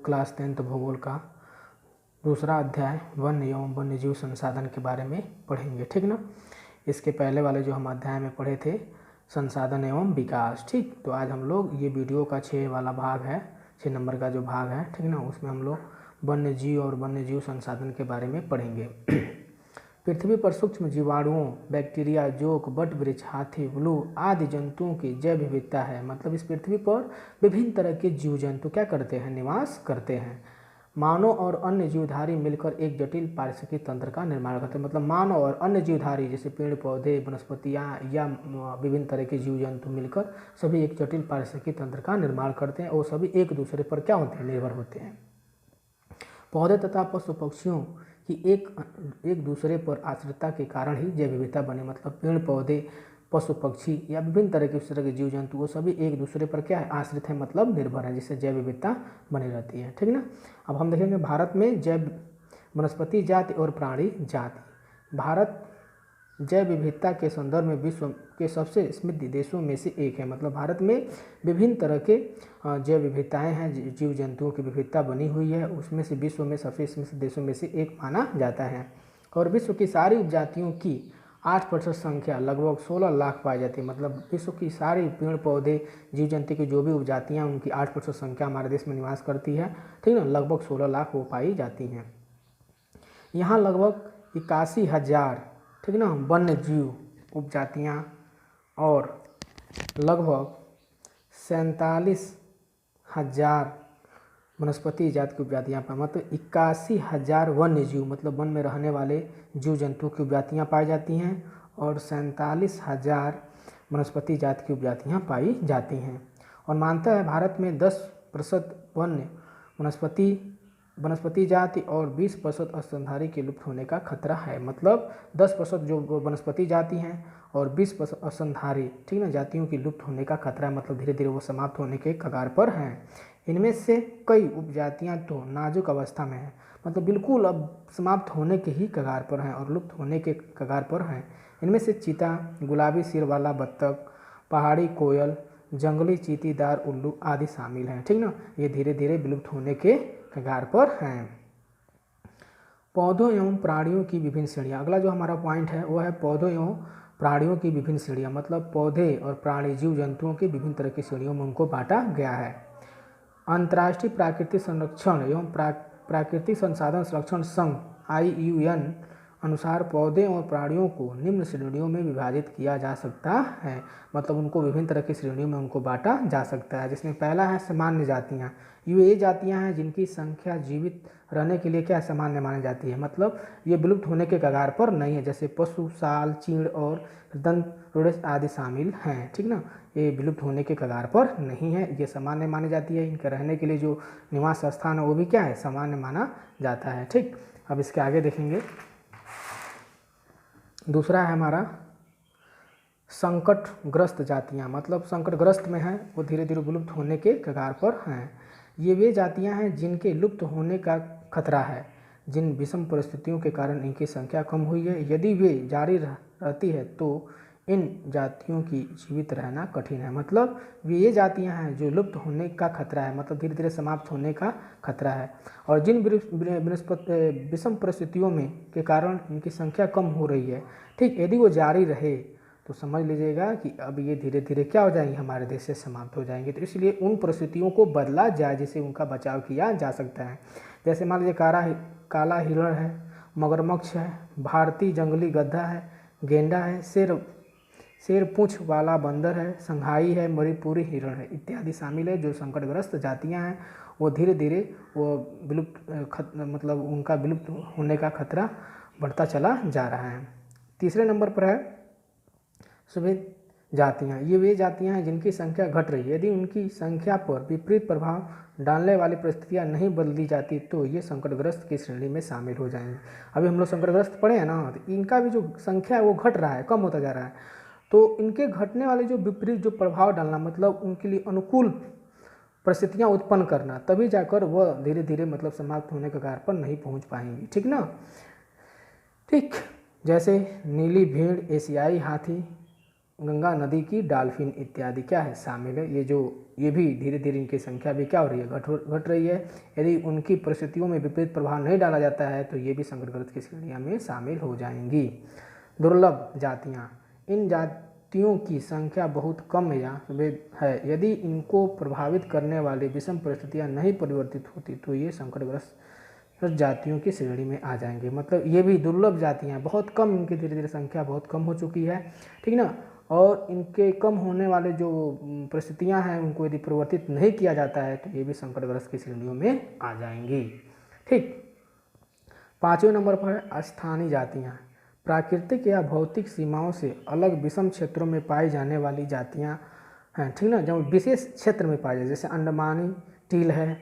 Class 10th भूगोल का दूसरा अध्याय वन्य एवं वन्यजीव संसाधन के बारे में पढ़ेंगे, ठीक ना। इसके पहले वाले जो हम अध्याय में पढ़े थे संसाधन एवं विकास, ठीक। तो आज हम लोग ये वीडियो का 6 वाला भाग है, 6 नंबर का जो भाग है, ठीक ना, उसमें हम लोग वन्यजीव और वन्यजीव संसाधन के बारे में पढ़ेंगे। पृथ्वी पर सूक्ष्म जीवाणुओं, बैक्टीरिया, जोंक, बट वृक्ष, हाथी, ब्लू आदि जंतुओं की जैव विविधता है। मतलब इस पृथ्वी पर विभिन्न तरह के जीव जंतु क्या करते हैं, निवास करते हैं। मानव और अन्य जीवधारी मिलकर एक जटिल पारिस्थितिकी तंत्र का निर्माण करते हैं। मतलब मानव और अन्य जीवधारी जैसे पेड़ पौधे, वनस्पतियाँ या विभिन्न तरह के जीव जंतु मिलकर सभी एक जटिल पारिस्थितिकी तंत्र का निर्माण करते हैं और सभी एक दूसरे पर क्या होते हैं, निर्भर होते हैं। पौधे तथा पशु पक्षियों की एक दूसरे पर आश्रितता के कारण ही जैव विविधता बने। मतलब पेड़ पौधे, पशु पक्षी या विभिन्न तरह के उस तरह के जीव जंतु वो सभी एक दूसरे पर क्या है, आश्रित है, मतलब निर्भर है, जिससे जैव विविधता बनी रहती है, ठीक ना। अब हम देखेंगे भारत में जैव वनस्पति जाति और प्राणी जाति। भारत जैव विविधता के संदर्भ में विश्व के सबसे समृद्ध देशों में से एक है। मतलब भारत में विभिन्न तरह के जैव विविधताएं हैं, जीव जंतुओं की विविधता बनी हुई है, उसमें से विश्व में सबसे समृद्ध देशों में से एक माना जाता है। और विश्व की सारी उपजातियों की 8% संख्या लगभग 16 लाख पाई जाती है। मतलब विश्व की सारी पेड़ पौधे, जीव जंतु की जो भी उपजातियाँ उनकी 8% संख्या हमारे देश में निवास करती है, ठीक ना। लगभग 16 लाख वो पाई जाती हैं। यहाँ लगभग 81,000, ठीक ना, वन्य जीव उपजातियाँ और लगभग 47,000 वनस्पति जाति की उपजातियाँ पाई। मतलब 81,000 वन्य जीव, मतलब वन में रहने वाले जीव जंतु की उपजातियाँ पाई जाती हैं और 47,000 वनस्पति जाति की उपजातियाँ पाई जाती हैं। और मानता है भारत में 10% वन्य वनस्पति जाति और 20% स्तनधारी के लुप्त होने का खतरा है। मतलब 10% जो वनस्पति जाति हैं और 20% स्तनधारी, ठीक ना, जातियों की लुप्त होने का खतरा है। मतलब धीरे धीरे वो समाप्त होने के कगार पर हैं। इनमें से कई उपजातियां तो नाजुक अवस्था में हैं, मतलब बिल्कुल अब समाप्त होने के ही कगार पर हैं और लुप्त होने के कगार पर हैं। इनमें से चीता, गुलाबी सिर वाला बत्तख, पहाड़ी कोयल, जंगली चींटीदार उल्लू आदि शामिल हैं, ठीक ना। ये धीरे धीरे विलुप्त होने के कगार पर हैं। पौधों एवं प्राणियों की विभिन्न श्रेणियाँ। अगला जो हमारा पॉइंट है वो है पौधों एवं प्राणियों की विभिन्न श्रेणियाँ। मतलब पौधे और प्राणी जीव जंतुओं की विभिन्न तरह की श्रेणियों में उनको बांटा गया है। अंतर्राष्ट्रीय प्राकृतिक संरक्षण एवं प्राकृतिक संसाधन संरक्षण संघ IUCN अनुसार पौधे और प्राणियों को निम्न श्रेणियों में विभाजित किया जा सकता है। मतलब उनको विभिन्न तरह की श्रेणियों में उनको बांटा जा सकता है, जिसमें पहला है सामान्य जातियाँ। ये जातियाँ हैं जिनकी संख्या जीवित रहने के लिए क्या सामान्य मानी जाती है। मतलब ये विलुप्त होने के कगार पर नहीं है, जैसे पशु, साल, चीड़ और दंत आदि शामिल हैं, ठीक ना। ये विलुप्त होने के कगार पर नहीं है, ये सामान्य मानी जाती है। इनके रहने के लिए जो निवास स्थान है वो भी क्या है, सामान्य माना जाता है, ठीक। अब इसके आगे देखेंगे। दूसरा है हमारा संकटग्रस्त जातियाँ। मतलब संकटग्रस्त में हैं, वो धीरे धीरे विलुप्त होने के कगार पर हैं। ये वे जातियाँ हैं जिनके लुप्त होने का खतरा है, जिन विषम परिस्थितियों के कारण इनकी संख्या कम हुई है। यदि वे जारी रहती है तो इन जातियों की जीवित रहना कठिन है। मतलब ये जातियां हैं जो लुप्त होने का खतरा है, मतलब धीरे धीरे समाप्त होने का खतरा है। और जिन विषम परिस्थितियों में के कारण इनकी संख्या कम हो रही है, ठीक, यदि वो जारी रहे तो समझ लीजिएगा कि अब ये धीरे धीरे क्या हो जाएंगे, हमारे देश से समाप्त हो जाएंगे। तो इसलिए उन परिस्थितियों को बदला जाए जिससे उनका बचाव किया जा सकता है। जैसे मान लीजिए काला हिरण है, मगरमच्छ है, भारतीय जंगली गधा है, गेंडा है, शेर पूंछ वाला बंदर है, संघाई है, मणिपुरी हिरण है इत्यादि शामिल है। जो संकटग्रस्त जातियां हैं वो धीरे धीरे वो विलुप्त मतलब उनका विलुप्त होने का खतरा बढ़ता चला जा रहा है। तीसरे नंबर पर है सुविध जातियाँ। ये वे जातियाँ हैं जिनकी संख्या घट रही है। यदि उनकी संख्या पर विपरीत प्रभाव डालने वाली परिस्थितियाँ नहीं बदली जाती तो ये संकटग्रस्त की श्रेणी में शामिल हो जाएंगे। अभी हम लोग संकटग्रस्त पढ़े हैं ना, तो इनका भी जो संख्या है वो घट रहा है, कम होता जा रहा है। तो इनके घटने वाले जो विपरीत जो प्रभाव डालना, मतलब उनके लिए अनुकूल परिस्थितियाँ उत्पन्न करना, तभी जाकर वह धीरे धीरे मतलब समाप्त होने के कगार पर नहीं पहुँच पाएंगी, ठीक ना। ठीक, जैसे नीली भेड़, एशियाई हाथी, गंगा नदी की डॉल्फिन इत्यादि क्या है शामिल है। ये भी धीरे धीरे इनकी संख्या भी क्या हो रही है, घट रही है। यदि उनकी परिस्थितियों में विपरीत प्रभाव नहीं डाला जाता है तो ये भी संकटग्रस्त की श्रेणियाँ में शामिल हो जाएंगी। दुर्लभ जातियाँ, इन जातियों की संख्या बहुत कम है। यदि इनको प्रभावित करने वाली विषम परिस्थितियाँ नहीं परिवर्तित होती तो ये संकटग्रस्त जातियों की श्रेणी में आ जाएंगे। मतलब ये भी दुर्लभ जातियाँ, बहुत कम, इनकी धीरे धीरे संख्या बहुत कम हो चुकी है, ठीक ना। और इनके कम होने वाले जो परिस्थितियाँ हैं उनको यदि परिवर्तित नहीं किया जाता है तो ये भी संकटग्रस्त की श्रेणियों में आ जाएंगी, ठीक। 5वें नंबर पर है स्थानीय जातियाँ। प्राकृतिक या भौतिक सीमाओं से अलग विषम क्षेत्रों में पाई जाने वाली जातियाँ हैं, ठीक ना। जब विशेष क्षेत्र में पाई जाए, जैसे अंडमानी टील है,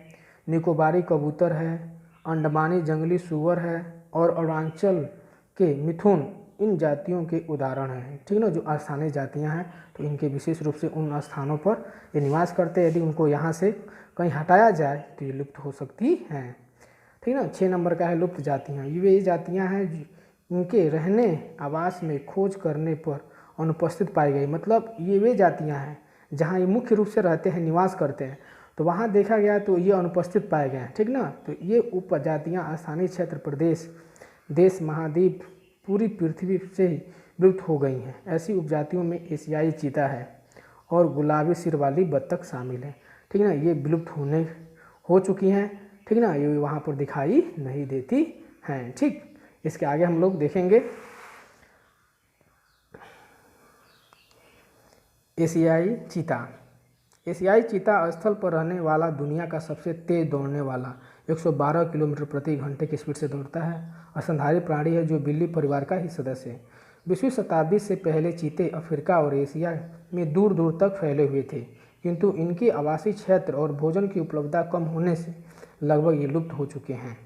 निकोबारी कबूतर है, अंडमानी जंगली सूअर है और अरुणाचल के मिथुन इन जातियों के उदाहरण हैं, ठीक ना। जो स्थानीय जातियां हैं तो इनके विशेष रूप से उन स्थानों पर ये निवास करते हैं। यदि उनको यहाँ से कहीं हटाया जाए तो ये लुप्त हो सकती हैं, ठीक ना। 6 नंबर का है लुप्त जातियाँ। ये जातियाँ हैं इनके रहने आवास में खोज करने पर अनुपस्थित पाई गई। मतलब ये वे जातियाँ हैं जहाँ ये मुख्य रूप से रहते हैं, निवास करते हैं, तो वहाँ देखा गया तो ये अनुपस्थित पाए गए हैं, ठीक ना। तो ये उपजातियाँ स्थानीय क्षेत्र, प्रदेश, देश, महाद्वीप, पूरी पृथ्वी से ही विलुप्त हो गई हैं। ऐसी उपजातियों में एशियाई चीता है और गुलाबी सिर वाली बत्तख शामिल है, ठीक ना। ये विलुप्त हो चुकी हैं, ठीक ना। ये वहाँ पर दिखाई नहीं देती हैं, ठीक। इसके आगे हम लोग देखेंगे एशियाई चीता। एशियाई चीता स्थल पर रहने वाला दुनिया का सबसे तेज दौड़ने वाला 112 किलोमीटर प्रति घंटे की स्पीड से दौड़ता है। स्तनधारी प्राणी है जो बिल्ली परिवार का ही सदस्य है। 20वीं शताब्दी से पहले चीते अफ्रीका और एशिया में दूर दूर तक फैले हुए थे, किंतु इनकी आवासीय क्षेत्र और भोजन की उपलब्धता कम होने से लगभग ये लुप्त हो चुके हैं,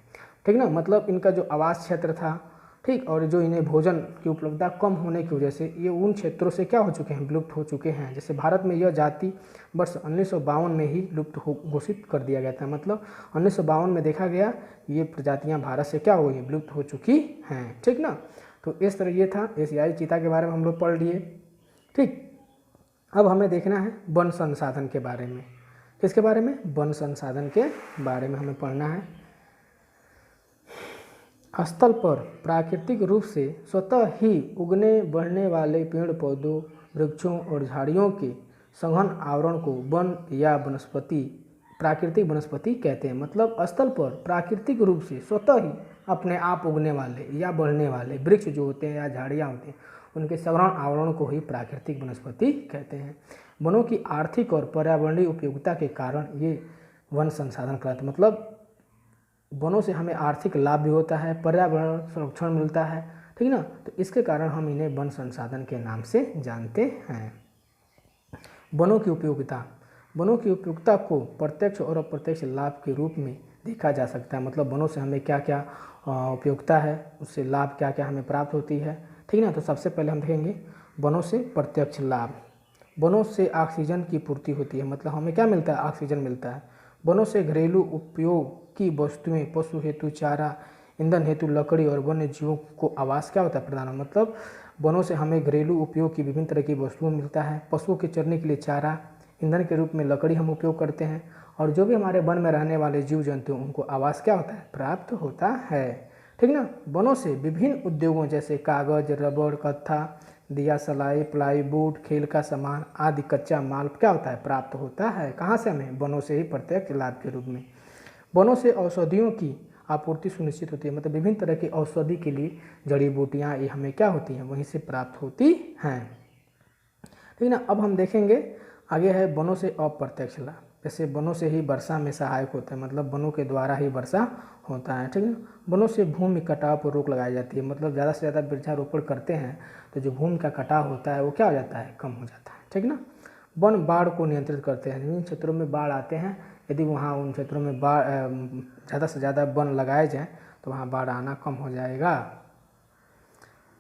ठीक ना। मतलब इनका जो आवास क्षेत्र था, ठीक, और जो इन्हें भोजन की उपलब्धता कम होने की वजह से ये उन क्षेत्रों से क्या हो चुके हैं, विलुप्त हो चुके हैं। जैसे भारत में यह जाति वर्ष 1952 में ही लुप्त घोषित कर दिया गया था। मतलब 1952 में देखा गया ये प्रजातियां भारत से क्या हो गई, विलुप्त हो चुकी हैं, ठीक ना। तो इस तरह ये था एशियाई चीता के बारे में हम लोग पढ़ लिए, ठीक। अब हमें देखना है वन संसाधन के बारे में। किसके बारे में, वन संसाधन के बारे में हमें पढ़ना है। स्थल पर प्राकृतिक रूप से स्वतः ही उगने बढ़ने वाले पेड़ पौधों, वृक्षों और झाड़ियों के सघन आवरण को वन या वनस्पति, प्राकृतिक वनस्पति कहते हैं। मतलब स्थल पर प्राकृतिक रूप से स्वतः ही अपने आप उगने वाले या बढ़ने वाले वृक्ष जो होते हैं या झाड़ियाँ होती हैं, उनके सघन आवरण को ही प्राकृतिक वनस्पति कहते हैं। वनों की आर्थिक और पर्यावरणीय उपयोगिता के कारण ये वन संसाधन कहलाते हैं। मतलब वनों से हमें आर्थिक लाभ भी होता है, पर्यावरण संरक्षण मिलता है, ठीक ना। तो इसके कारण हम इन्हें वन संसाधन के नाम से जानते हैं। वनों की उपयोगिता, वनों की उपयोगिता को प्रत्यक्ष और अप्रत्यक्ष लाभ के रूप में देखा जा सकता है। मतलब वनों से हमें क्या क्या उपयोगिता है, उससे लाभ क्या क्या हमें प्राप्त होती है, ठीक ना। तो सबसे पहले हम देखेंगे वनों से प्रत्यक्ष लाभ। वनों से ऑक्सीजन की पूर्ति होती है। मतलब हमें क्या मिलता है, ऑक्सीजन मिलता है। वनों से घरेलू उपयोग की वस्तुएं, पशु हेतु चारा, ईंधन हेतु लकड़ी और वन्य जीवों को आवास क्या होता है, प्रदान। मतलब वनों से हमें घरेलू उपयोग की विभिन्न तरह की वस्तुएं मिलता है। पशुओं के चरने के लिए चारा, ईंधन के रूप में लकड़ी हम उपयोग करते हैं, और जो भी हमारे वन में रहने वाले जीव जंतु उनको आवास क्या होता है, प्राप्त होता है, ठीक ना। वनों से विभिन्न उद्योगों जैसे कागज, रबड़, कत्था, दिया सलाई, प्लाईवुड, खेल का सामान आदि कच्चा माल क्या होता है, प्राप्त होता है। कहाँ से हमें, वनों से ही प्रत्यक्ष लाभ के रूप में। वनों से औषधियों की आपूर्ति सुनिश्चित होती है। मतलब विभिन्न तरह की औषधि के लिए जड़ी बूटियाँ ये हमें क्या होती हैं, वहीं से प्राप्त होती हैं, ठीक ना। अब हम देखेंगे आगे है वनों से अप्रत्यक्ष लाभ। जैसे वनों से ही वर्षा में सहायक होता है। मतलब वनों के द्वारा ही वर्षा होता है, ठीक है। वनों से भूमि कटाव पर रोक लगाई जाती है। मतलब ज़्यादा से ज़्यादा वृक्षारोपण करते हैं तो जो भूमि का कटाव होता है वो क्या हो जाता है, कम हो जाता है, ठीक ना। वन बाढ़ को नियंत्रित करते हैं। जिन क्षेत्रों में बाढ़ आते हैं, यदि वहाँ उन क्षेत्रों में बाढ़ ज़्यादा से ज़्यादा वन लगाए जाएँ तो वहाँ बाढ़ आना कम हो जाएगा।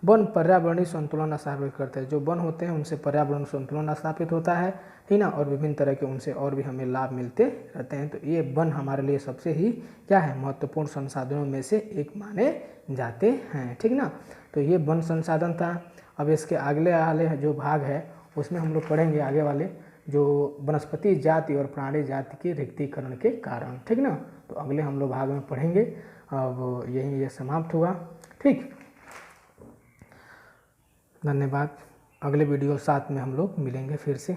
वन पर्यावरणीय संतुलन स्थापित करते हैं। जो वन होते हैं उनसे पर्यावरण संतुलन स्थापित होता है, ठीक ना। और विभिन्न तरह के उनसे और भी हमें लाभ मिलते रहते हैं। तो ये वन हमारे लिए सबसे ही क्या है, महत्वपूर्ण संसाधनों में से एक माने जाते हैं, ठीक ना। तो ये वन संसाधन था। अब इसके अगले वाले जो भाग है उसमें हम लोग पढ़ेंगे आगे वाले जो वनस्पति जाति और प्राणी जाति के रिक्तीकरण के कारण, ठीक ना। तो अगले हम लोग भाग में पढ़ेंगे। अब यही ये समाप्त हुआ, ठीक। धन्यवाद। अगले वीडियो साथ में हम लोग मिलेंगे फिर से।